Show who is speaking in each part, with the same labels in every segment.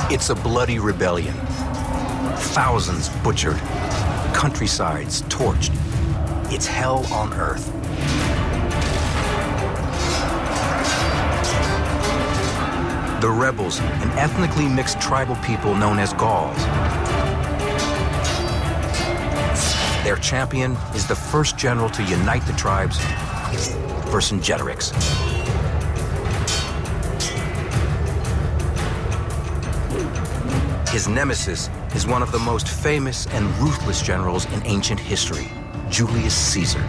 Speaker 1: It's a bloody rebellion. Thousands butchered, countrysides torched. It's hell on earth. The rebels, an ethnically mixed tribal people known as Gauls. Their champion is the first general to unite the tribes, Vercingetorix. His nemesis is one of the most famous and ruthless generals in ancient history, Julius Caesar.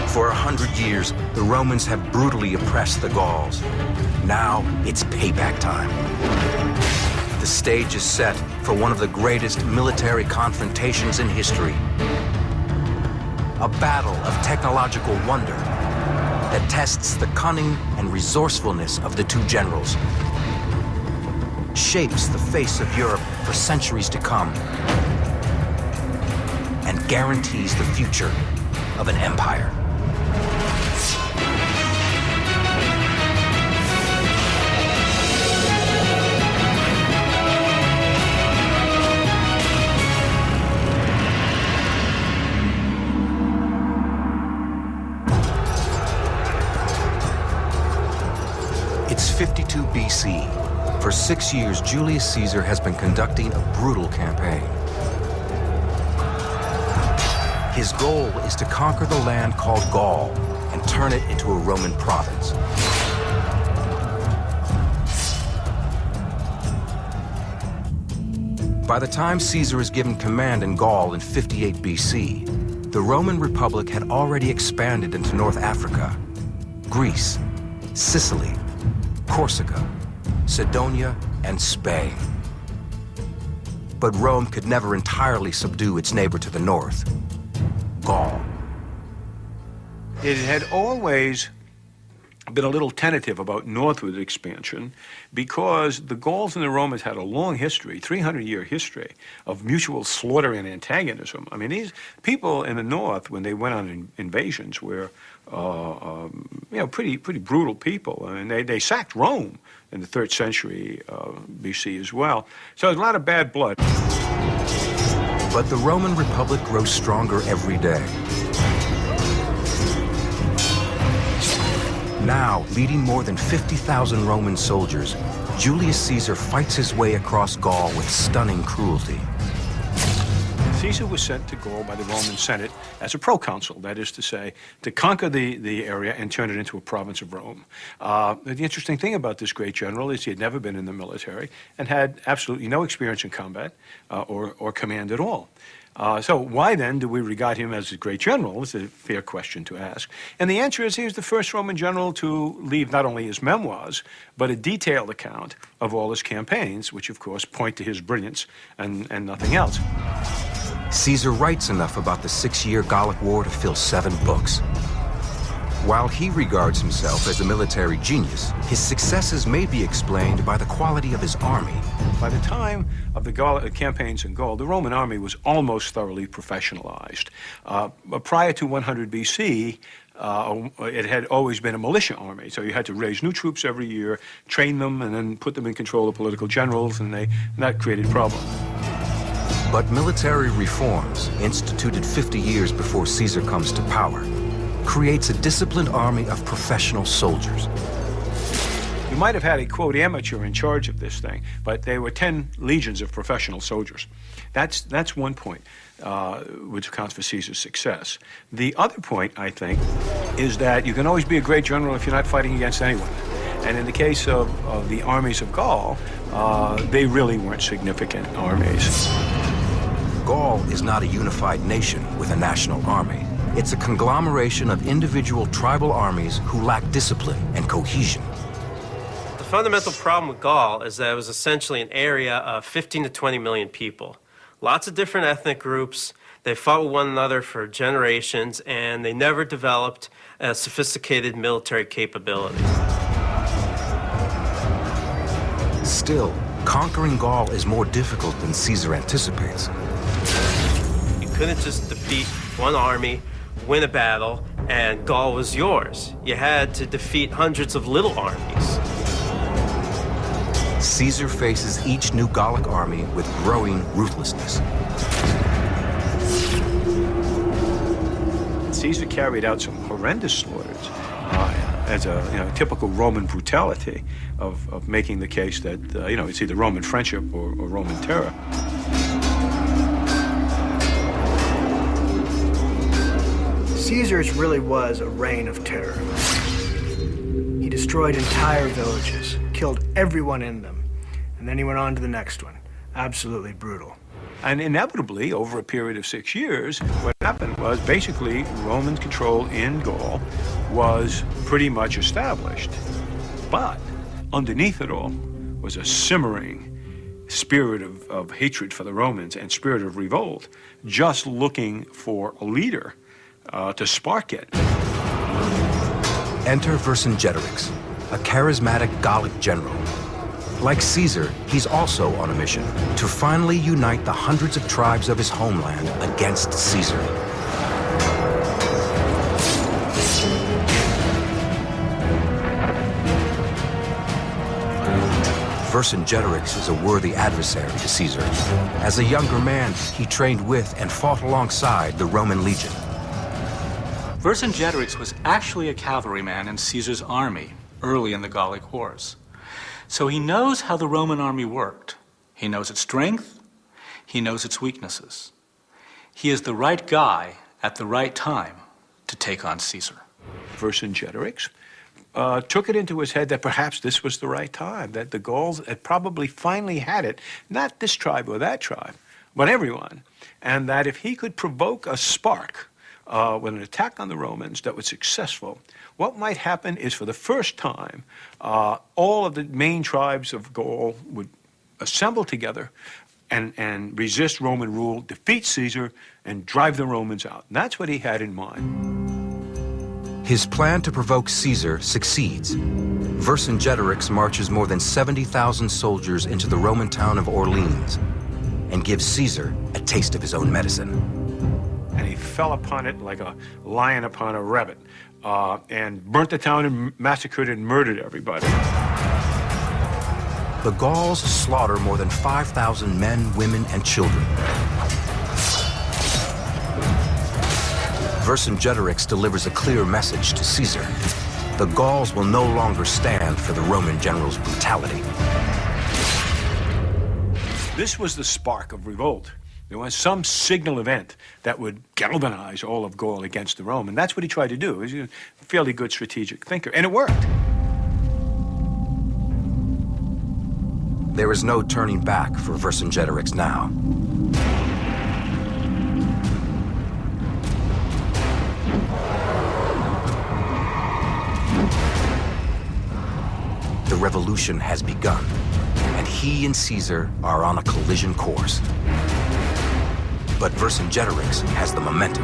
Speaker 1: For 100 years, the Romans have brutally oppressed the Gauls. Now, it's payback time. The stage is set for one of the greatest military confrontations in history. A battle of technological wonder that tests the cunning and resourcefulness of the two generals, shapes the face of Europe for centuries to come, and guarantees the future of an empire. It's 52 BC. For 6 years, Julius Caesar has been conducting a brutal campaign. His goal is to conquer the land called Gaul and turn it into a Roman province. By the time Caesar is given command in Gaul in 58 BC, the Roman Republic had already expanded into North Africa, Greece, Sicily, Corsica, Cydonia, and Spain. But Rome could never entirely subdue its neighbor to the north, Gaul.
Speaker 2: It had always been a little tentative about northward expansion because the Gauls and the Romans had a long history, 300-year history, of mutual slaughter and antagonism. I mean, these people in the north, when they went on invasions, were pretty brutal people. I mean, they sacked Rome in the 3rd century BC as well. So there's a lot of bad blood.
Speaker 1: But the Roman Republic grows stronger every day. Now, leading more than 50,000 Roman soldiers, Julius Caesar fights his way across Gaul with stunning cruelty.
Speaker 2: Caesar was sent to Gaul by the Roman Senate as a proconsul, that is to say, to conquer the area and turn it into a province of Rome. The interesting thing about this great general is he had never been in the military and had absolutely no experience in combat or command at all. So why then do we regard him as a great general? It's a fair question to ask. And the answer is he was the first Roman general to leave not only his memoirs, but a detailed account of all his campaigns, which of course point to his brilliance and nothing else.
Speaker 1: Caesar writes enough about the 6-year Gallic War to fill 7 books. While he regards himself as a military genius, his successes may be explained by the quality of his army.
Speaker 2: By the time of the campaigns in Gaul, the Roman army was almost thoroughly professionalized. Prior to 100 BC, it had always been a militia army, so you had to raise new troops every year, train them, and then put them in control of political generals, and that created problems.
Speaker 1: But military reforms, instituted 50 years before Caesar comes to power, creates a disciplined army of professional soldiers.
Speaker 2: You might have had a, quote, amateur in charge of this thing, but there were 10 legions of professional soldiers. That's one point which accounts for Caesar's success. The other point, I think, is that you can always be a great general if you're not fighting against anyone. And in the case of the armies of Gaul, they really weren't significant armies.
Speaker 1: Gaul is not a unified nation with a national army. It's a conglomeration of individual tribal armies who lack discipline and cohesion.
Speaker 3: The fundamental problem with Gaul is that it was essentially an area of 15 to 20 million people. Lots of different ethnic groups. They fought with one another for generations, and they never developed a sophisticated military capability.
Speaker 1: Still, conquering Gaul is more difficult than Caesar anticipates.
Speaker 3: You couldn't just defeat one army, win a battle, and Gaul was yours. You had to defeat hundreds of little armies.
Speaker 1: Caesar faces each new Gallic army with growing ruthlessness.
Speaker 2: Caesar carried out some horrendous slaughters as a typical Roman brutality of making the case that it's either Roman friendship or Roman terror.
Speaker 4: Caesar's really was a reign of terror. He destroyed entire villages, killed everyone in them, and then he went on to the next one. Absolutely brutal.
Speaker 2: And inevitably, over a period of 6 years, what happened was basically Roman control in Gaul was pretty much established. But underneath it all was a simmering spirit of hatred for the Romans and spirit of revolt, just looking for a leader to spark it.
Speaker 1: Enter Vercingetorix, a charismatic Gallic general. Like Caesar, he's also on a mission to finally unite the hundreds of tribes of his homeland against Caesar. Vercingetorix is a worthy adversary to Caesar. As a younger man, he trained with and fought alongside the Roman legion.
Speaker 5: Vercingetorix was actually a cavalryman in Caesar's army early in the Gallic Wars. So he knows how the Roman army worked. He knows its strength. He knows its weaknesses. He is the right guy at the right time to take on Caesar.
Speaker 2: Vercingetorix took it into his head that perhaps this was the right time, that the Gauls had probably finally had it, not this tribe or that tribe, but everyone, and that if he could provoke a spark with an attack on the Romans that was successful, what might happen is, for the first time, all of the main tribes of Gaul would assemble together and resist Roman rule, defeat Caesar, and drive the Romans out. And that's what he had in mind.
Speaker 1: His plan to provoke Caesar succeeds. Vercingetorix marches more than 70,000 soldiers into the Roman town of Orleans and gives Caesar a taste of his own medicine.
Speaker 2: And he fell upon it like a lion upon a rabbit, and burnt the town and massacred and murdered everybody.
Speaker 1: The Gauls slaughter more than 5,000 men, women, and children. Vercingetorix delivers a clear message to Caesar. The Gauls will no longer stand for the Roman general's brutality.
Speaker 2: This was the spark of revolt. There was some signal event that would galvanize all of Gaul against the Rome, and that's what he tried to do. He was a fairly good strategic thinker, and it worked.
Speaker 1: There is no turning back for Vercingetorix now. The revolution has begun, and he and Caesar are on a collision course. But Vercingetorix has the momentum.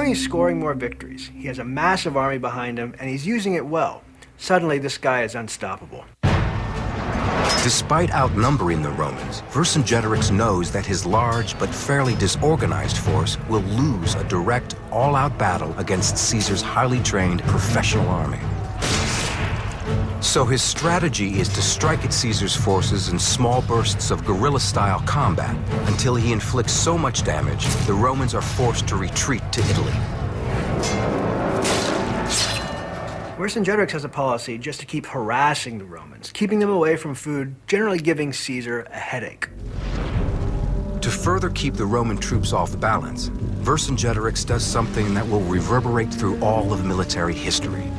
Speaker 4: He's scoring more victories. He has a massive army behind him, and he's using it well. Suddenly, this guy is unstoppable.
Speaker 1: Despite outnumbering the Romans, Vercingetorix knows that his large but fairly disorganized force will lose a direct, all-out battle against Caesar's highly trained professional army. So his strategy is to strike at Caesar's forces in small bursts of guerrilla-style combat until he inflicts so much damage, the Romans are forced to retreat to Italy.
Speaker 4: Vercingetorix has a policy just to keep harassing the Romans, keeping them away from food, generally giving Caesar a headache.
Speaker 1: To further keep the Roman troops off balance, Vercingetorix does something that will reverberate through all of military history.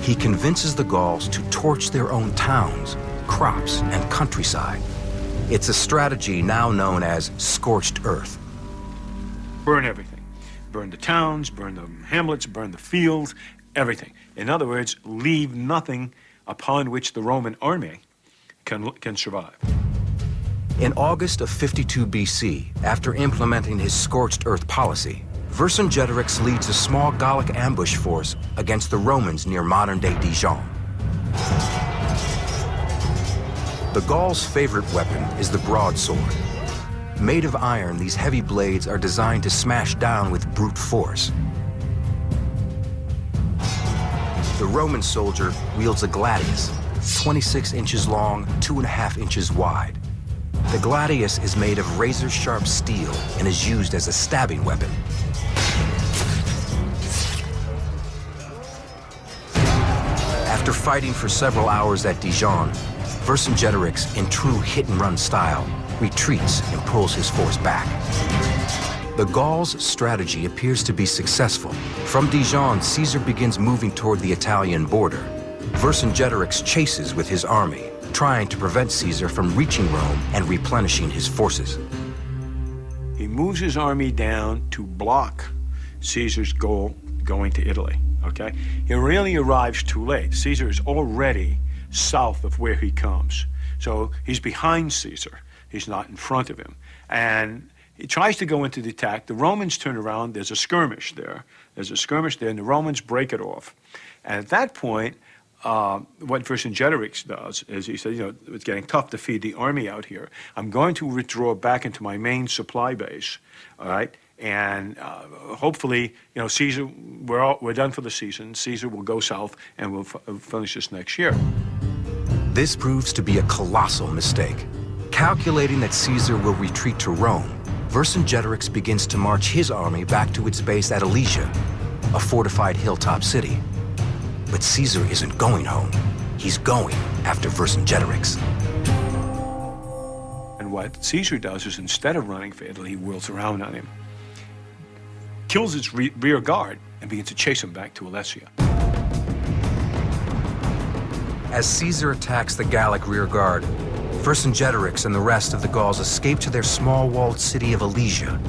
Speaker 1: He convinces the Gauls to torch their own towns, crops, and countryside. It's a strategy now known as scorched earth.
Speaker 2: Burn everything. Burn the towns, burn the hamlets, burn the fields, everything. In other words, leave nothing upon which the Roman army can survive.
Speaker 1: In August of 52 BC, after implementing his scorched earth policy, Vercingetorix leads a small Gallic ambush force against the Romans near modern-day Dijon. The Gauls' favorite weapon is the broadsword. Made of iron, these heavy blades are designed to smash down with brute force. The Roman soldier wields a gladius, 26 inches long, 2.5 inches wide. The gladius is made of razor-sharp steel and is used as a stabbing weapon. After fighting for several hours at Dijon, Vercingetorix, in true hit-and-run style, retreats and pulls his force back. The Gauls' strategy appears to be successful. From Dijon, Caesar begins moving toward the Italian border. Vercingetorix chases with his army, trying to prevent Caesar from reaching Rome and replenishing his forces.
Speaker 2: He moves his army down to block Caesar's goal going to Italy, okay? He really arrives too late. Caesar is already south of where he comes. So he's behind Caesar. He's not in front of him. And he tries to go into the attack. The Romans turn around. There's a skirmish there. And the Romans break it off. And at that point, what Vercingetorix does is he says, it's getting tough to feed the army out here. I'm going to withdraw back into my main supply base, all right? And hopefully, Caesar, we're done for the season. Caesar will go south, and we'll finish this next year.
Speaker 1: This proves to be a colossal mistake. Calculating that Caesar will retreat to Rome, Vercingetorix begins to march his army back to its base at Alesia, a fortified hilltop city. But Caesar isn't going home. He's going after Vercingetorix.
Speaker 2: And what Caesar does is, instead of running for Italy, he whirls around on him, kills his rear guard, and begins to chase him back to Alesia.
Speaker 1: As Caesar attacks the Gallic rear guard, Vercingetorix and the rest of the Gauls escape to their small walled city of Alesia.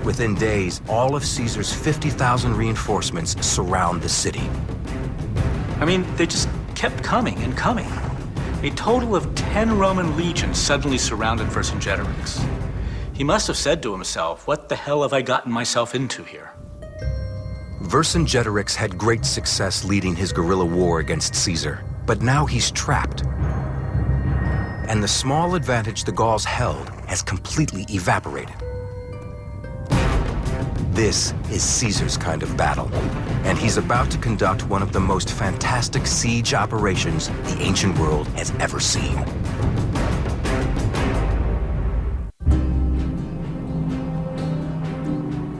Speaker 1: Within days, all of Caesar's 50,000 reinforcements surround the city.
Speaker 5: I mean, they just kept coming and coming. A total of 10 Roman legions suddenly surrounded Vercingetorix. He must have said to himself, "What the hell have I gotten myself into here?"
Speaker 1: Vercingetorix had great success leading his guerrilla war against Caesar, but now he's trapped. And the small advantage the Gauls held has completely evaporated. This is Caesar's kind of battle, and he's about to conduct one of the most fantastic siege operations the ancient world has ever seen.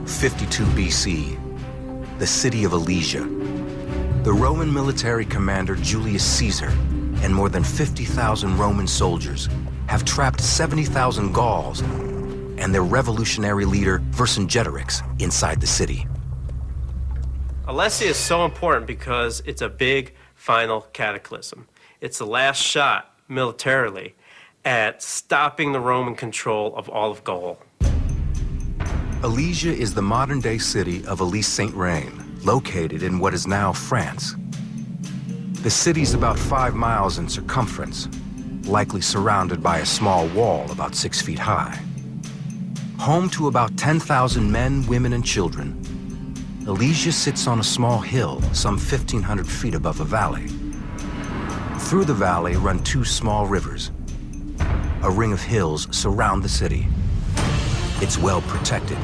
Speaker 1: '52 BC, the city of Alesia. The Roman military commander Julius Caesar and more than 50,000 Roman soldiers have trapped 70,000 Gauls and their revolutionary leader Vercingetorix inside the city.
Speaker 3: Alesia is so important because it's a big final cataclysm. It's the last shot, militarily, at stopping the Roman control of all of Gaul.
Speaker 1: Alesia is the modern-day city of Ille-Saint-Reine, located in what is now France. The city's about 5 miles in circumference, likely surrounded by a small wall about 6 feet high. Home to about 10,000 men, women, and children, Alesia sits on a small hill some 1,500 feet above a valley. Through the valley run 2 small rivers. A ring of hills surround the city. It's well protected,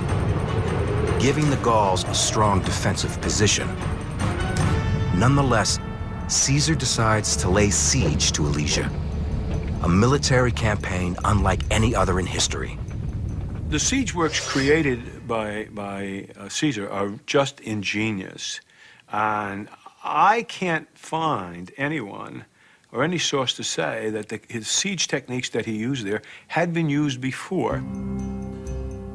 Speaker 1: giving the Gauls a strong defensive position. Nonetheless, Caesar decides to lay siege to Alesia, a military campaign unlike any other in history.
Speaker 2: The siege works created by Caesar are just ingenious. And I can't find anyone or any source to say that his siege techniques that he used there had been used before.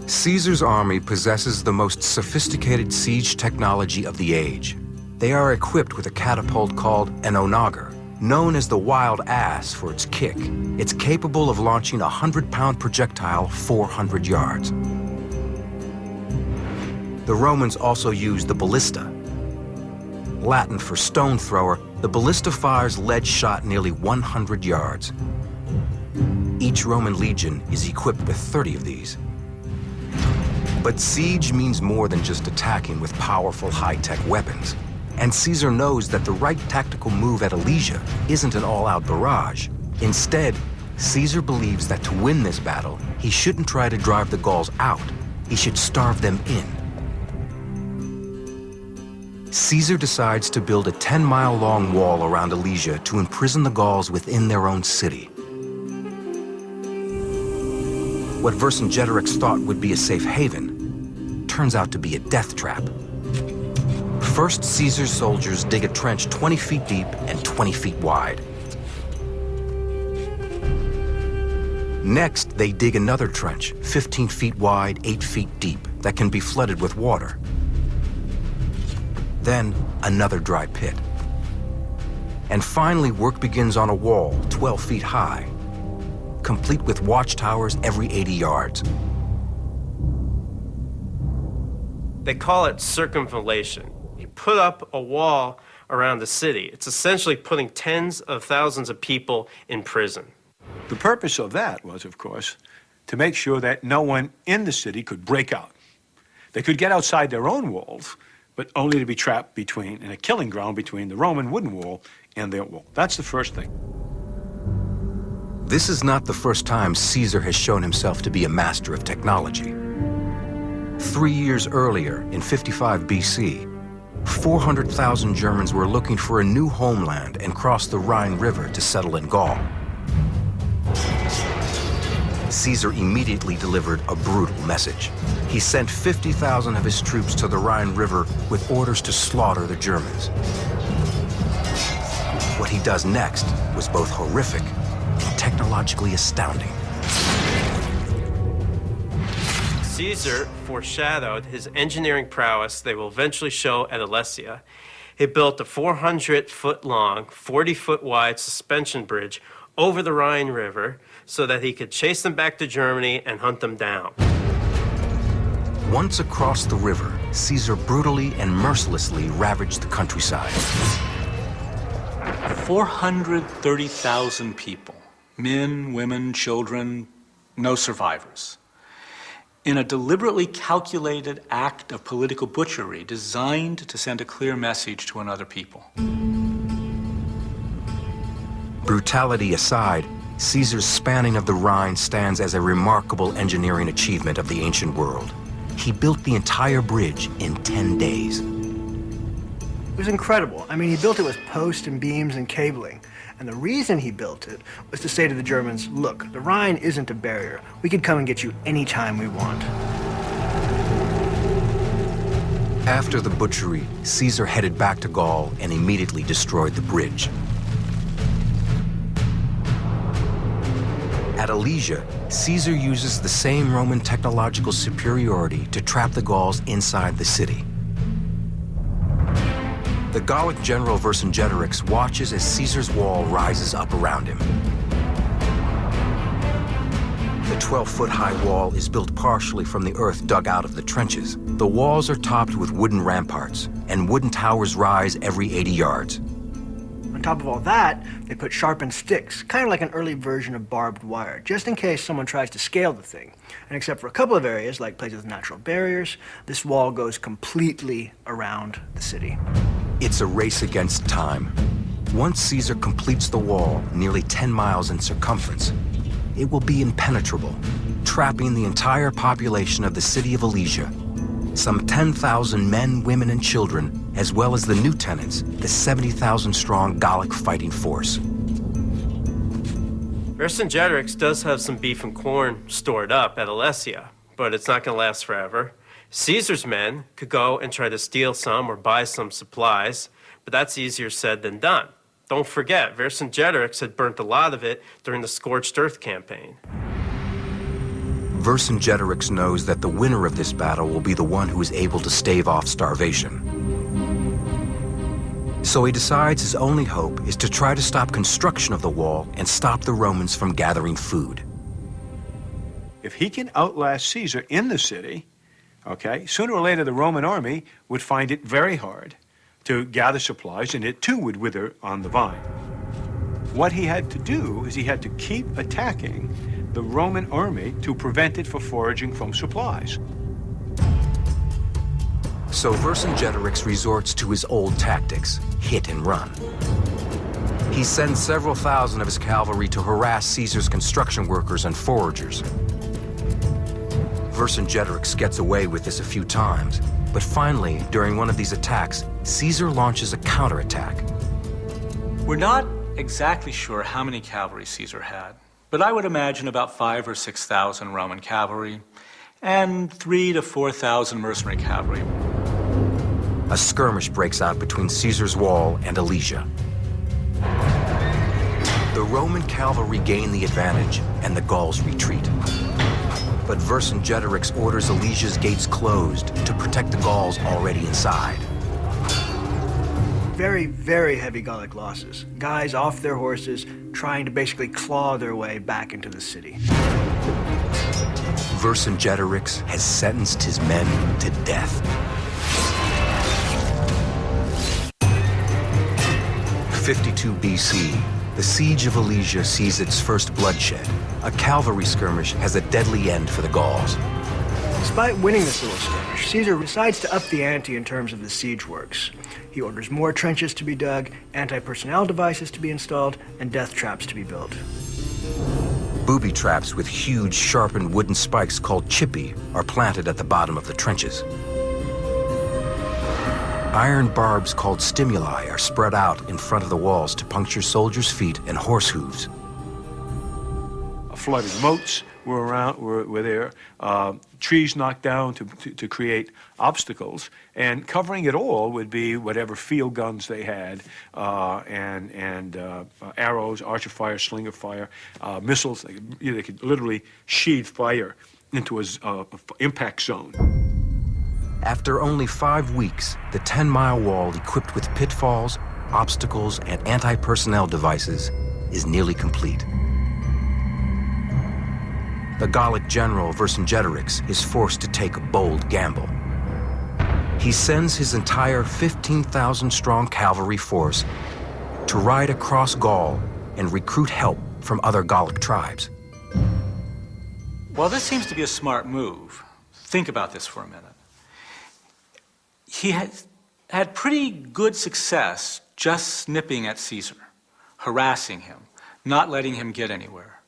Speaker 1: Caesar's army possesses the most sophisticated siege technology of the age. They are equipped with a catapult called an onager, known as the wild ass for its kick. It's capable of launching a 100-pound projectile 400 yards. The Romans also used the ballista. Latin for stone thrower, the ballista fires lead shot nearly 100 yards. Each Roman legion is equipped with 30 of these. But siege means more than just attacking with powerful high-tech weapons. And Caesar knows that the right tactical move at Alesia isn't an all-out barrage. Instead, Caesar believes that to win this battle, he shouldn't try to drive the Gauls out. He should starve them in. Caesar decides to build a 10-mile-long wall around Alesia to imprison the Gauls within their own city. What Vercingetorix thought would be a safe haven turns out to be a death trap. First, Caesar's soldiers dig a trench 20 feet deep and 20 feet wide. Next, they dig another trench, 15 feet wide, 8 feet deep, that can be flooded with water. Then, another dry pit. And finally, work begins on a wall 12 feet high, complete with watchtowers every 80 yards.
Speaker 3: They call it circumvallation. You put up a wall around the city. It's essentially putting tens of thousands of people in prison.
Speaker 2: The purpose of that was, of course, to make sure that no one in the city could break out. They could get outside their own walls, but only to be trapped in a killing ground between the Roman wooden wall and their wall. That's the first thing.
Speaker 1: This is not the first time Caesar has shown himself to be a master of technology. 3 years earlier, in 55 BC, 400,000 Germans were looking for a new homeland and crossed the Rhine River to settle in Gaul. Caesar immediately delivered a brutal message. He sent 50,000 of his troops to the Rhine River with orders to slaughter the Germans. What he does next was both horrific and technologically astounding.
Speaker 3: Caesar foreshadowed his engineering prowess they will eventually show at Alesia. He built a 400-foot-long, 40-foot-wide suspension bridge over the Rhine River so that he could chase them back to Germany and hunt them down.
Speaker 1: Once across the river, Caesar brutally and mercilessly ravaged the countryside.
Speaker 5: 430,000 people, men, women, children, no survivors. In a deliberately calculated act of political butchery designed to send a clear message to another people.
Speaker 1: Brutality aside, Caesar's spanning of the Rhine stands as a remarkable engineering achievement of the ancient world. He built the entire bridge in 10 days.
Speaker 4: It was incredible. I mean, he built it with posts and beams and cabling. And the reason he built it was to say to the Germans, look, the Rhine isn't a barrier. We could come and get you anytime we want.
Speaker 1: After the butchery, Caesar headed back to Gaul and immediately destroyed the bridge. At Alesia, Caesar uses the same Roman technological superiority to trap the Gauls inside the city. The Gallic general Vercingetorix watches as Caesar's wall rises up around him. The 12-foot-high wall is built partially from the earth dug out of the trenches. The walls are topped with wooden ramparts, and wooden towers rise every 80 yards.
Speaker 4: On top of all that, they put sharpened sticks, kind of like an early version of barbed wire, just in case someone tries to scale the thing. And except for a couple of areas, like places with natural barriers, this wall goes completely around the city.
Speaker 1: It's a race against time. Once Caesar completes the wall, nearly 10 miles in circumference, it will be impenetrable, trapping the entire population of the city of Alesia. Some 10,000 men, women, and children, as well as the new tenants, the 70,000-strong Gallic fighting force.
Speaker 3: Vercingetorix does have some beef and corn stored up at Alesia, but it's not going to last forever. Caesar's men could go and try to steal some or buy some supplies, but that's easier said than done. Don't forget, Vercingetorix had burnt a lot of it during the Scorched Earth campaign.
Speaker 1: Vercingetorix knows that the winner of this battle will be the one who is able to stave off starvation. So he decides his only hope is to try to stop construction of the wall and stop the Romans from gathering food.
Speaker 2: If he can outlast Caesar in the city, okay, sooner or later the Roman army would find it very hard to gather supplies, and it too would wither on the vine. What he had to do is he had to keep attacking the Roman army to prevent it from foraging from supplies.
Speaker 1: So Vercingetorix resorts to his old tactics, hit and run. He sends several thousand of his cavalry to harass Caesar's construction workers and foragers. Vercingetorix gets away with this a few times, but finally, during one of these attacks, Caesar launches a counterattack.
Speaker 5: We're not exactly sure how many cavalry Caesar had, but I would imagine about 5,000 or 6,000 Roman cavalry and 3,000 to 4,000 mercenary cavalry.
Speaker 1: A skirmish breaks out between Caesar's wall and Alesia. The Roman cavalry gain the advantage, and the Gauls retreat. But Vercingetorix orders Alesia's gates closed to protect the Gauls already inside.
Speaker 4: Very, very heavy Gallic losses. Guys off their horses, trying to basically claw their way back into the city.
Speaker 1: Vercingetorix has sentenced his men to death. 52 BC, the siege of Alesia sees its first bloodshed. A cavalry skirmish has a deadly end for the Gauls.
Speaker 4: Despite winning this little skirmish, Caesar decides to up the ante in terms of the siege works. He orders more trenches to be dug, anti-personnel devices to be installed, and death traps to be built.
Speaker 1: Booby traps with huge, sharpened wooden spikes called chippy are planted at the bottom of the trenches. Iron barbs called stimuli are spread out in front of the walls to puncture soldiers' feet and horse hooves.
Speaker 2: Flooded moats were there, trees knocked down to create obstacles, and covering it all would be whatever field guns they had, and arrows, archer fire, slinger fire, missiles. They could literally sheathe fire into an impact zone.
Speaker 1: After only 5 weeks, the 10-mile wall equipped with pitfalls, obstacles, and anti-personnel devices is nearly complete. The Gallic general Vercingetorix is forced to take a bold gamble. He sends his entire 15,000-strong cavalry force to ride across Gaul and recruit help from other Gallic tribes.
Speaker 5: Well, this seems to be a smart move. Think about this for a minute. He had pretty good success just snipping at Caesar, harassing him, not letting him get anywhere,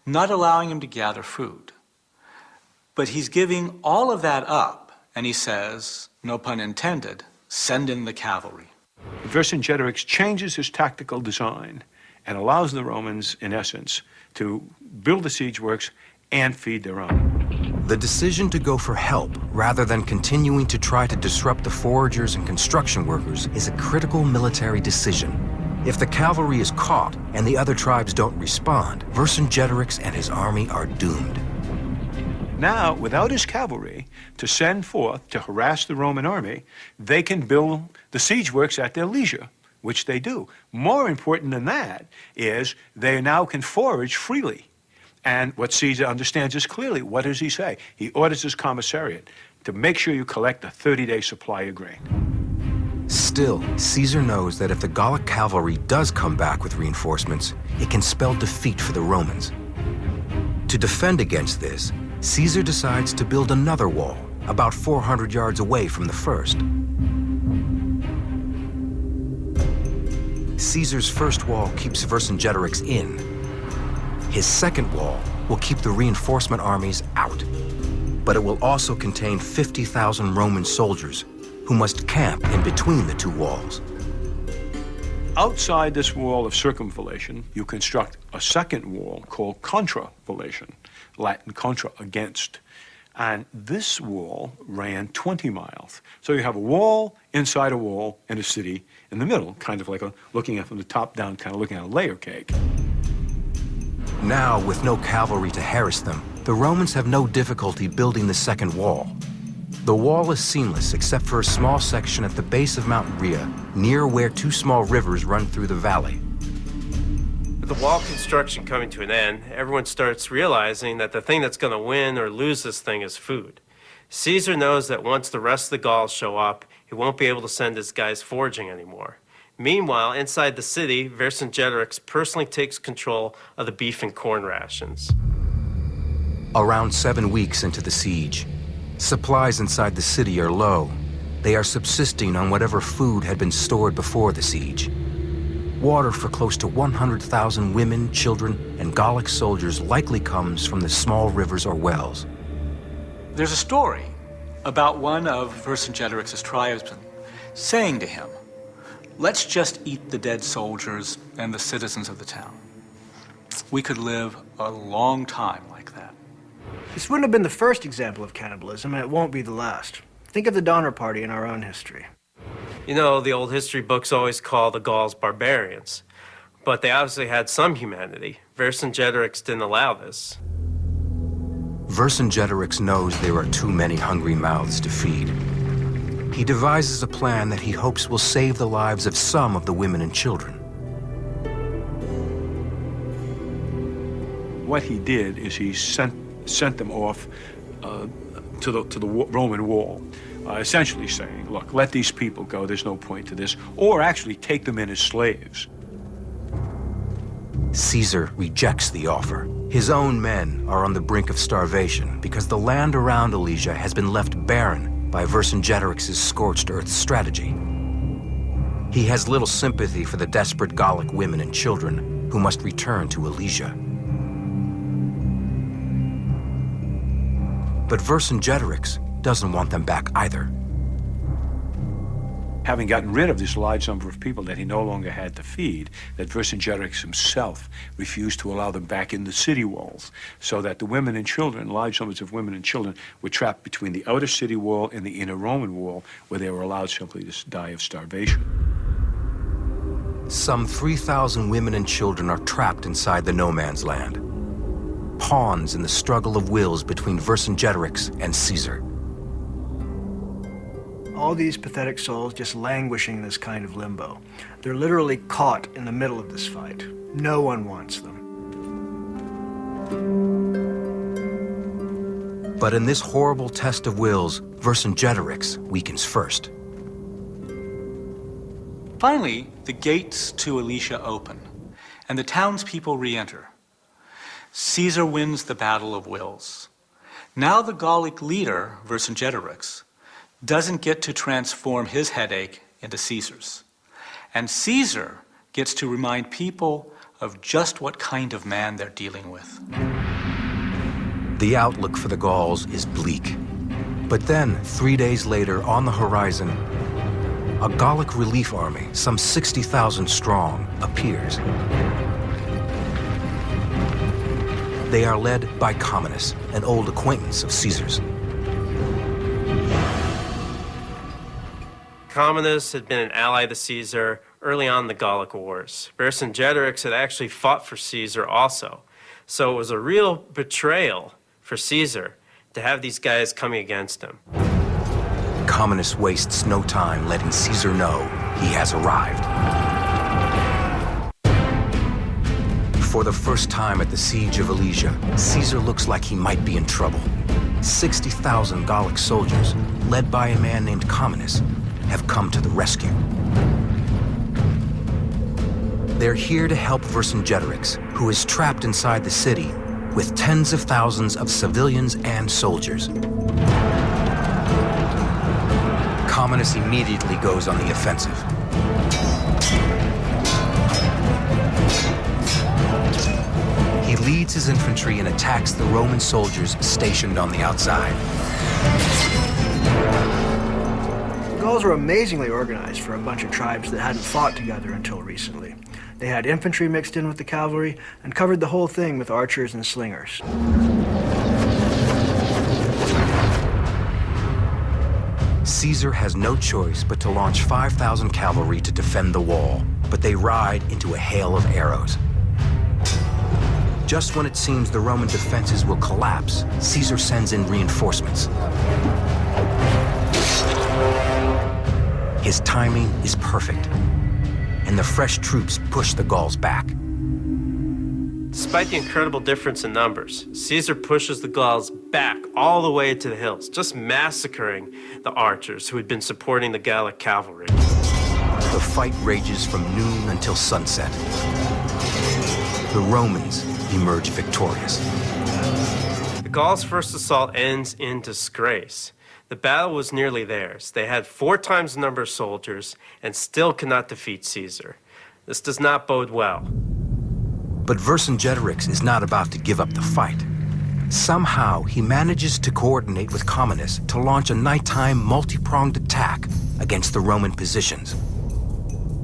Speaker 5: not allowing him to gather food. But he's giving all of that up, and he says, no pun intended, send in the cavalry.
Speaker 2: Vercingetorix changes his tactical design and allows the Romans, in essence, to build the siege works and feed their own.
Speaker 1: The decision to go for help rather than continuing to try to disrupt the foragers and construction workers is a critical military decision. If the cavalry is caught and the other tribes don't respond, Vercingetorix and his army are doomed.
Speaker 2: Now, without his cavalry to send forth to harass the Roman army, they can build the siege works at their leisure, which they do. More important than that is they now can forage freely. And what Caesar understands is clearly, what does he say? He orders his commissariat to make sure you collect a 30-day supply of grain.
Speaker 1: Still, Caesar knows that if the Gallic cavalry does come back with reinforcements, it can spell defeat for the Romans. To defend against this, Caesar decides to build another wall, about 400 yards away from the first. Caesar's first wall keeps Vercingetorix in. His second wall will keep the reinforcement armies out, but it will also contain 50,000 Roman soldiers who must camp in between the two walls.
Speaker 2: Outside this wall of circumvallation, you construct a second wall called contravallation, Latin contra, against. And this wall ran 20 miles. So you have a wall inside a wall in a city in the middle, kind of like looking at from the top down, kind of looking at a layer cake.
Speaker 1: Now, with no cavalry to harass them, the Romans have no difficulty building the second wall. The wall is seamless except for a small section at the base of Mount Rhea, near where two small rivers run through the valley.
Speaker 3: With the wall construction coming to an end, everyone starts realizing that the thing that's going to win or lose this thing is food. Caesar knows that once the rest of the Gauls show up, he won't be able to send his guys foraging anymore. Meanwhile, inside the city, Vercingetorix personally takes control of the beef and corn rations.
Speaker 1: Around 7 weeks into the siege, supplies inside the city are low, They are subsisting on whatever food had been stored before the siege. Water for close to 100,000 women, children, and Gallic soldiers likely comes from the small rivers or wells.
Speaker 5: There's a story about one of Vercingetorix's tribesmen saying to him, "Let's just eat the dead soldiers and the citizens of the town. We could live a long time like that."
Speaker 4: This wouldn't have been the first example of cannibalism, and it won't be the last. Think of the Donner Party in our own history.
Speaker 3: You know, the old history books always call the Gauls barbarians, but they obviously had some humanity. Vercingetorix didn't allow this.
Speaker 1: Vercingetorix knows there are too many hungry mouths to feed. He devises a plan that he hopes will save the lives of some of the women and children.
Speaker 2: What he did is he sent them off to the Roman wall, essentially saying, look, let these people go, there's no point to this, or actually take them in as slaves.
Speaker 1: Caesar rejects the offer. His own men are on the brink of starvation because the land around Alesia has been left barren by Vercingetorix's scorched earth strategy. He has little sympathy for the desperate Gallic women and children who must return to Alesia. But Vercingetorix doesn't want them back either.
Speaker 2: Having gotten rid of this large number of people that he no longer had to feed, that Vercingetorix himself refused to allow them back in the city walls, so that the women and children, large numbers of women and children, were trapped between the outer city wall and the inner Roman wall, where they were allowed simply to die of starvation.
Speaker 1: Some 3,000 women and children are trapped inside the no man's land, pawns in the struggle of wills between Vercingetorix and Caesar.
Speaker 4: All these pathetic souls just languishing in this kind of limbo. They're literally caught in the middle of this fight. No one wants them.
Speaker 1: But in this horrible test of wills, Vercingetorix weakens first.
Speaker 5: Finally, the gates to Alesia open, and the townspeople re-enter. Caesar wins the battle of wills. Now the Gallic leader, Vercingetorix, doesn't get to transform his headache into Caesar's. And Caesar gets to remind people of just what kind of man they're dealing with.
Speaker 1: The outlook for the Gauls is bleak. But then, 3 days later, on the horizon, a Gallic relief army, some 60,000 strong, appears. They are led by Comminus, an old acquaintance of Caesar's.
Speaker 3: Comminus had been an ally to Caesar early on in the Gallic Wars. Vercingetorix had actually fought for Caesar also. So it was a real betrayal for Caesar to have these guys coming against him.
Speaker 1: Comminus wastes no time letting Caesar know he has arrived. For the first time at the siege of Alesia, Caesar looks like he might be in trouble. 60,000 Gallic soldiers, led by a man named Comminus, have come to the rescue. They're here to help Vercingetorix, who is trapped inside the city with tens of thousands of civilians and soldiers. Comminus immediately goes on the offensive. He leads his infantry and attacks the Roman soldiers stationed on the outside.
Speaker 4: The Gauls were amazingly organized for a bunch of tribes that hadn't fought together until recently. They had infantry mixed in with the cavalry and covered the whole thing with archers and slingers.
Speaker 1: Caesar has no choice but to launch 5,000 cavalry to defend the wall, but they ride into a hail of arrows. Just when it seems the Roman defenses will collapse, Caesar sends in reinforcements. His timing is perfect, and the fresh troops push the Gauls back.
Speaker 3: Despite the incredible difference in numbers, Caesar pushes the Gauls back all the way to the hills, just massacring the archers who had been supporting the Gallic cavalry.
Speaker 1: The fight rages from noon until sunset. The Romans emerge victorious.
Speaker 3: The Gauls' first assault ends in disgrace. The battle was nearly theirs. They had 4 times the number of soldiers and still could not defeat Caesar. This does not bode well.
Speaker 1: But Vercingetorix is not about to give up the fight. Somehow, he manages to coordinate with Comminus to launch a nighttime multi-pronged attack against the Roman positions.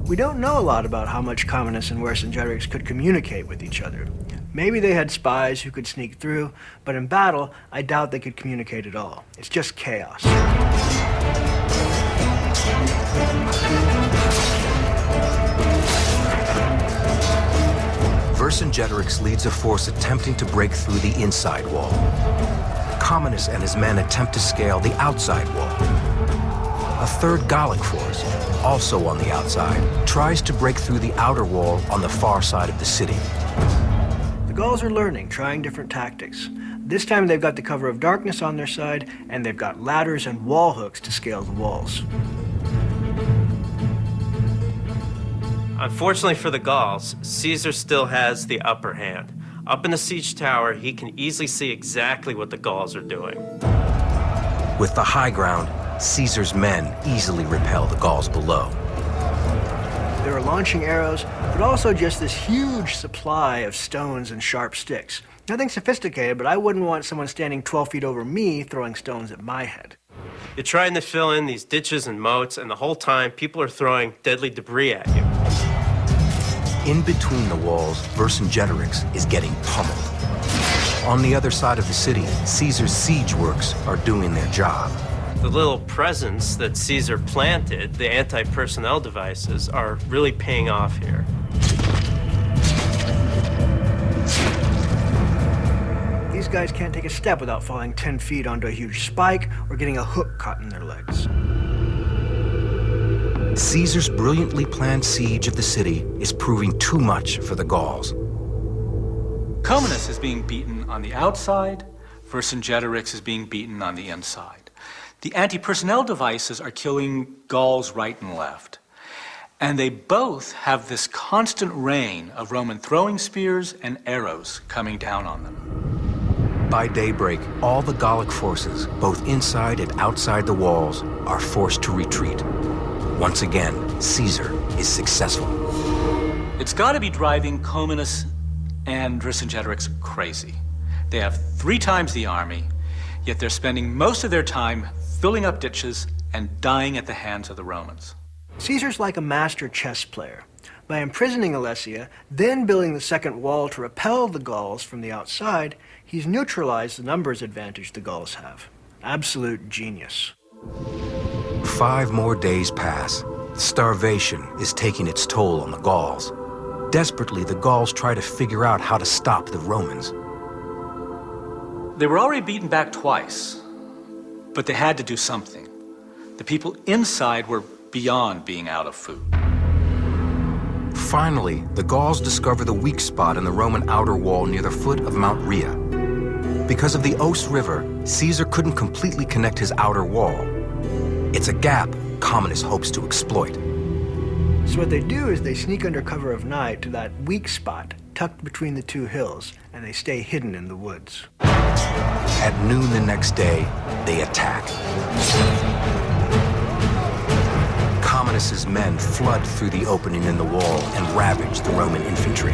Speaker 4: We don't know a lot about how much Comminus and Vercingetorix could communicate with each other. Maybe they had spies who could sneak through, but in battle, I doubt they could communicate at all. It's just chaos.
Speaker 1: Vercingetorix leads a force attempting to break through the inside wall. Comminus and his men attempt to scale the outside wall. A third Gallic force, also on the outside, tries to break through the outer wall on the far side of the city.
Speaker 4: The Gauls are learning, trying different tactics. This time they've got the cover of darkness on their side, and they've got ladders and wall hooks to scale the walls.
Speaker 3: Unfortunately for the Gauls, Caesar still has the upper hand. Up in the siege tower, he can easily see exactly what the Gauls are doing.
Speaker 1: With the high ground, Caesar's men easily repel the Gauls below.
Speaker 4: They were launching arrows, but also just this huge supply of stones and sharp sticks. Nothing sophisticated, but I wouldn't want someone standing 12 feet over me throwing stones at my head.
Speaker 3: You're trying to fill in these ditches and moats, and the whole time, people are throwing deadly debris at you.
Speaker 1: In between the walls, Vercingetorix is getting pummeled. On the other side of the city, Caesar's siege works are doing their job.
Speaker 3: The little presents that Caesar planted, the anti-personnel devices, are really paying off here.
Speaker 4: These guys can't take a step without falling 10 feet onto a huge spike or getting a hook caught in their legs.
Speaker 1: Caesar's brilliantly planned siege of the city is proving too much for the Gauls.
Speaker 5: Comminus is being beaten on the outside, Vercingetorix is being beaten on the inside. The anti-personnel devices are killing Gauls right and left. And they both have this constant rain of Roman throwing spears and arrows coming down on them.
Speaker 1: By daybreak, all the Gallic forces, both inside and outside the walls, are forced to retreat. Once again, Caesar is successful.
Speaker 5: It's got to be driving Comminus and Vercingetorix crazy. They have 3 times the army, yet they're spending most of their time filling up ditches and dying at the hands of the Romans.
Speaker 4: Caesar's like a master chess player. By imprisoning Alesia, then building the second wall to repel the Gauls from the outside, he's neutralized the numbers advantage the Gauls have. Absolute genius.
Speaker 1: 5 more days pass. Starvation is taking its toll on the Gauls. Desperately, the Gauls try to figure out how to stop the Romans.
Speaker 5: They were already beaten back twice, but they had to do something. The people inside were beyond being out of food.
Speaker 1: Finally, the Gauls discover the weak spot in the Roman outer wall near the foot of Mount Rhea. Because of the Ouse River, Caesar couldn't completely connect his outer wall. It's a gap Comminus hopes to exploit.
Speaker 4: So what they do is they sneak under cover of night to that weak spot tucked between the 2 hills, and they stay hidden in the woods.
Speaker 1: At noon the next day, they attack. Comminus's men flood through the opening in the wall and ravage the Roman infantry.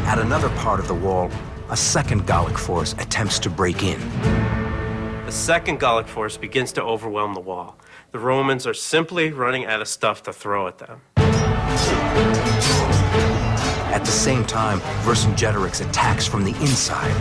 Speaker 1: At another part of the wall, a second Gallic force attempts to break in.
Speaker 3: The second Gallic force begins to overwhelm the wall. The Romans are simply running out of stuff to throw at them.
Speaker 1: At the same time, Vercingetorix attacks from the inside.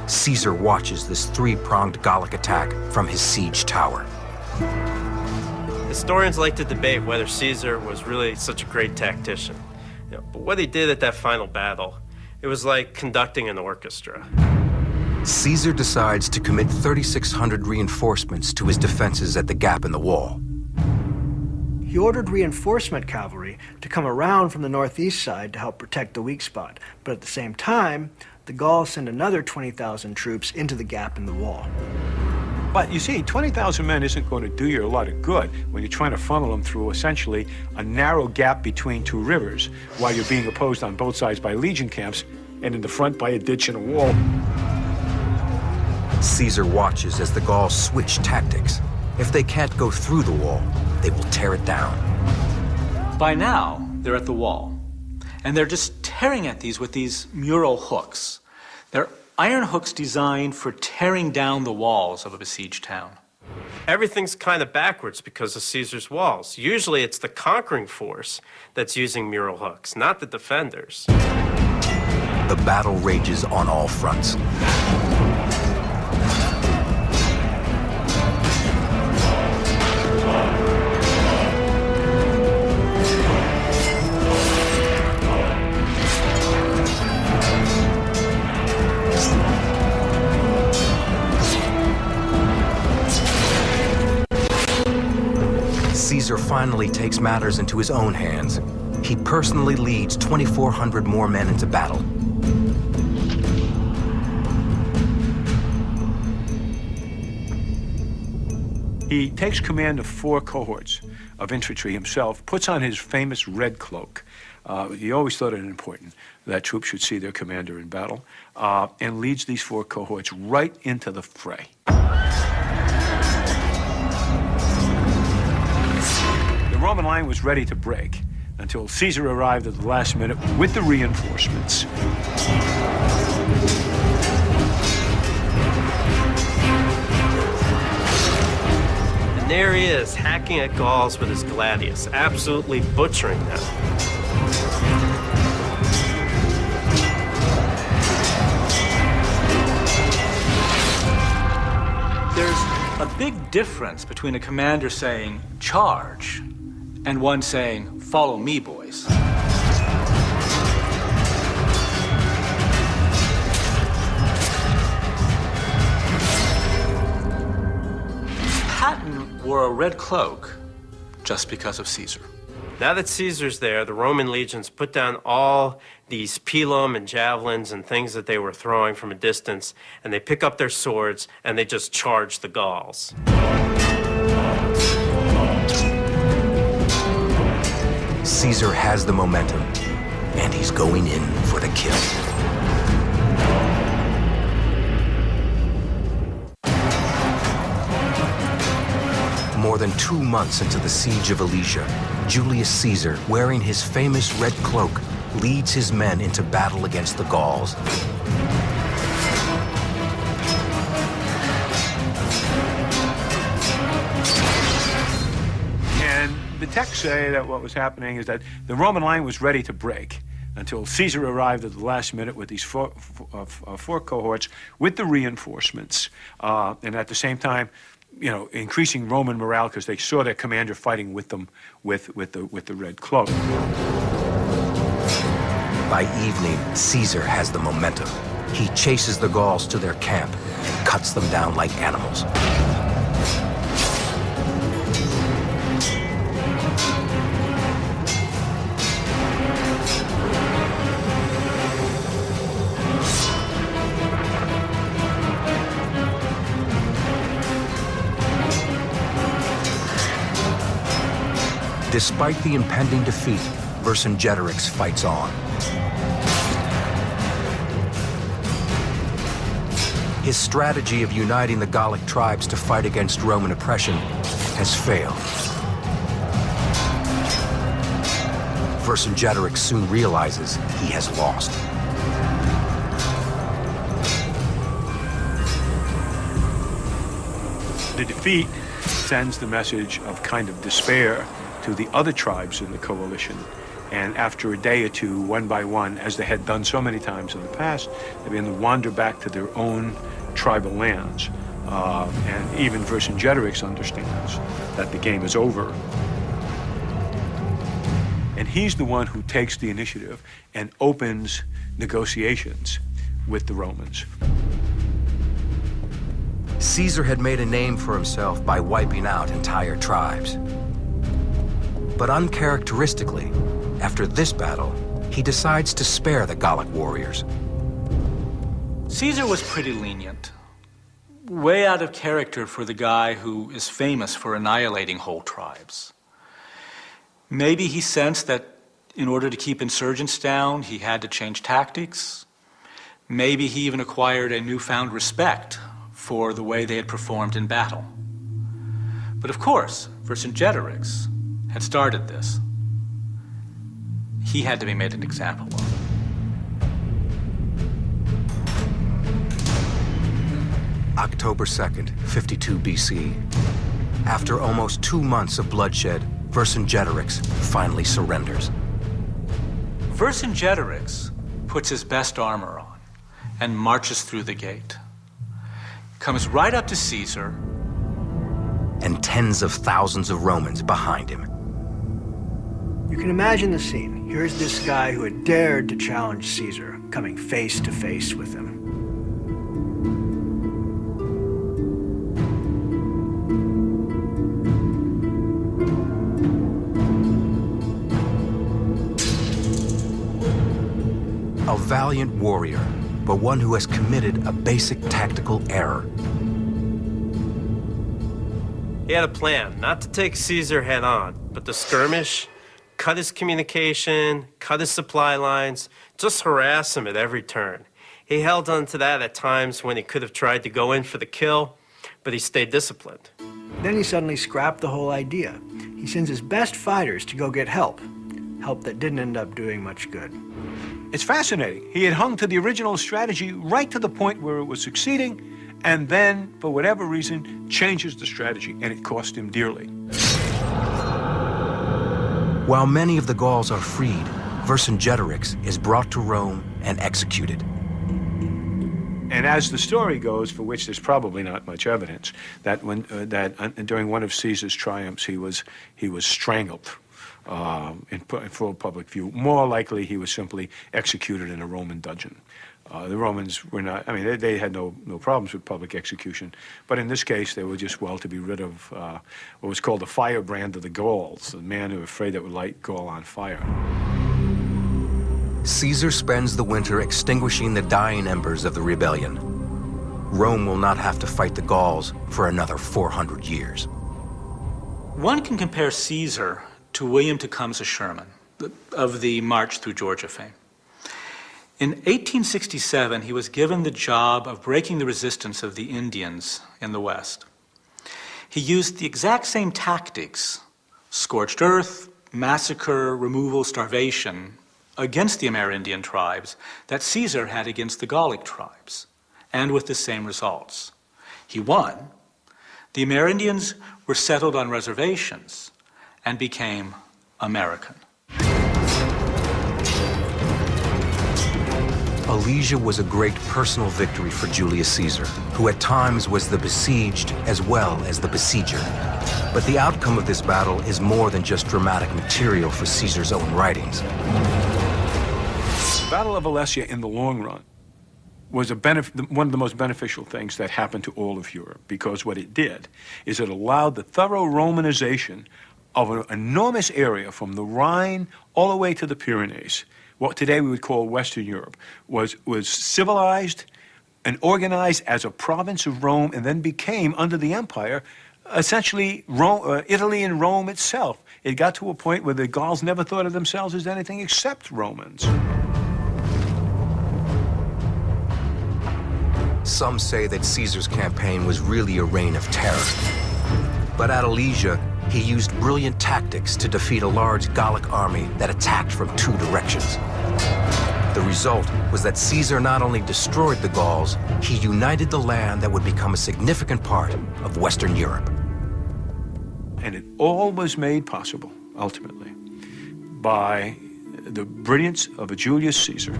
Speaker 1: Caesar watches this 3-pronged Gallic attack from his siege tower.
Speaker 3: Historians like to debate whether Caesar was really such a great tactician. But what he did at that final battle, it was like conducting an orchestra.
Speaker 1: Caesar decides to commit 3,600 reinforcements to his defenses at the gap in the wall.
Speaker 4: He ordered reinforcement cavalry to come around from the northeast side to help protect the weak spot. But at the same time, the Gauls sent another 20,000 troops into the gap in the wall.
Speaker 2: But you see, 20,000 men isn't going to do you a lot of good when you're trying to funnel them through essentially a narrow gap between two rivers while you're being opposed on both sides by legion camps and in the front by a ditch and a wall.
Speaker 1: Caesar watches as the Gauls switch tactics. If they can't go through the wall, they will tear it down.
Speaker 5: By now, they're at the wall, and they're just tearing at these with these mural hooks. They're iron hooks designed for tearing down the walls of a besieged town.
Speaker 3: Everything's kind of backwards because of Caesar's walls. Usually it's the conquering force that's using mural hooks, not the defenders.
Speaker 1: The battle rages on all fronts. Caesar finally takes matters into his own hands. He personally leads 2,400 more men into battle.
Speaker 2: He takes command of 4 cohorts of infantry himself, puts on his famous red cloak. He always thought it important that troops should see their commander in battle, and leads these 4 cohorts right into the fray. The Roman line was ready to break until Caesar arrived at the last minute with the reinforcements.
Speaker 3: And there he is, hacking at Gauls with his gladius, absolutely butchering them.
Speaker 5: There's a big difference between a commander saying, "Charge," and one saying, "Follow me, boys." Patton wore a red cloak just because of Caesar.
Speaker 3: Now that Caesar's there, the Roman legions put down all these pilum and javelins and things that they were throwing from a distance, and they pick up their swords and they just charge the Gauls.
Speaker 1: Caesar has the momentum, and he's going in for the kill. More than 2 months into the siege of Alesia, Julius Caesar, wearing his famous red cloak, leads his men into battle against the Gauls.
Speaker 2: And the texts say that what was happening is that the Roman line was ready to break until Caesar arrived at the last minute with these four cohorts with the reinforcements, and at the same time, increasing Roman morale because they saw their commander fighting with them with the red cloak.
Speaker 1: By evening, Caesar has the momentum. He chases the Gauls to their camp and cuts them down like animals. Despite the impending defeat, Vercingetorix fights on. His strategy of uniting the Gallic tribes to fight against Roman oppression has failed. Vercingetorix soon realizes he has lost.
Speaker 2: The defeat sends the message of kind of despair to the other tribes in the coalition. And after a day or two, one by one, as they had done so many times in the past, they began to wander back to their own tribal lands. And even Vercingetorix understands that the game is over. And he's the one who takes the initiative and opens negotiations with the Romans.
Speaker 1: Caesar had made a name for himself by wiping out entire tribes. But uncharacteristically, after this battle, he decides to spare the Gallic warriors.
Speaker 5: Caesar was pretty lenient. Way out of character for the guy who is famous for annihilating whole tribes. Maybe he sensed that in order to keep insurgents down, he had to change tactics. Maybe he even acquired a newfound respect for the way they had performed in battle. But of course, Vercingetorix had started this. He had to be made an example of.
Speaker 1: October 2nd, 52 BC. After almost 2 months of bloodshed, Vercingetorix finally surrenders.
Speaker 5: Vercingetorix puts his best armor on and marches through the gate. Comes right up to Caesar.
Speaker 1: And tens of thousands of Romans behind him.
Speaker 4: You can imagine the scene. Here's this guy who had dared to challenge Caesar, coming face to face with him.
Speaker 1: A valiant warrior, but one who has committed a basic tactical error.
Speaker 3: He had a plan, not to take Caesar head on, but to skirmish, cut his communication, cut his supply lines, just harass him at every turn. He held on to that at times when he could have tried to go in for the kill, but he stayed disciplined.
Speaker 4: Then he suddenly scrapped the whole idea. He sends his best fighters to go get help. Help that didn't end up doing much good.
Speaker 2: It's fascinating. He had hung to the original strategy right to the point where it was succeeding, and then, for whatever reason, changes the strategy, and it cost him dearly.
Speaker 1: While many of the Gauls are freed, Vercingetorix is brought to Rome and executed.
Speaker 2: And as the story goes, for which there's probably not much evidence, that during one of Caesar's triumphs, he was strangled in full public view. More likely, he was simply executed in a Roman dungeon. The Romans were not, I mean, they had no problems with public execution, but in this case, they were just, well, to be rid of what was called the firebrand of the Gauls, the man who was afraid that would light Gaul on fire.
Speaker 1: Caesar spends the winter extinguishing the dying embers of the rebellion. Rome will not have to fight the Gauls for another 400 years.
Speaker 5: One can compare Caesar to William Tecumseh Sherman of the March through Georgia fame. In 1867, he was given the job of breaking the resistance of the Indians in the West. He used the exact same tactics, scorched earth, massacre, removal, starvation, against the Amerindian tribes that Caesar had against the Gallic tribes, and with the same results. He won. The Amerindians were settled on reservations and became American.
Speaker 1: Alesia was a great personal victory for Julius Caesar, who at times was the besieged as well as the besieger. But the outcome of this battle is more than just dramatic material for Caesar's own writings.
Speaker 2: The Battle of Alesia, in the long run, was one of the most beneficial things that happened to all of Europe, because what it did is it allowed the thorough Romanization of an enormous area from the Rhine all the way to the Pyrenees. What today we would call Western Europe was civilized and organized as a province of Rome, and then became, under the empire, essentially Italy and Rome itself. It got to a point where the Gauls never thought of themselves as anything except Romans.
Speaker 1: Some say that Caesar's campaign was really a reign of terror. But at Alesia, he used brilliant tactics to defeat a large Gallic army that attacked from 2 directions. The result was that Caesar not only destroyed the Gauls, he united the land that would become a significant part of Western Europe.
Speaker 2: And it all was made possible, ultimately, by the brilliance of a Julius Caesar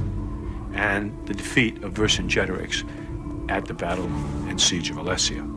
Speaker 2: and the defeat of Vercingetorix at the Battle and Siege of Alesia.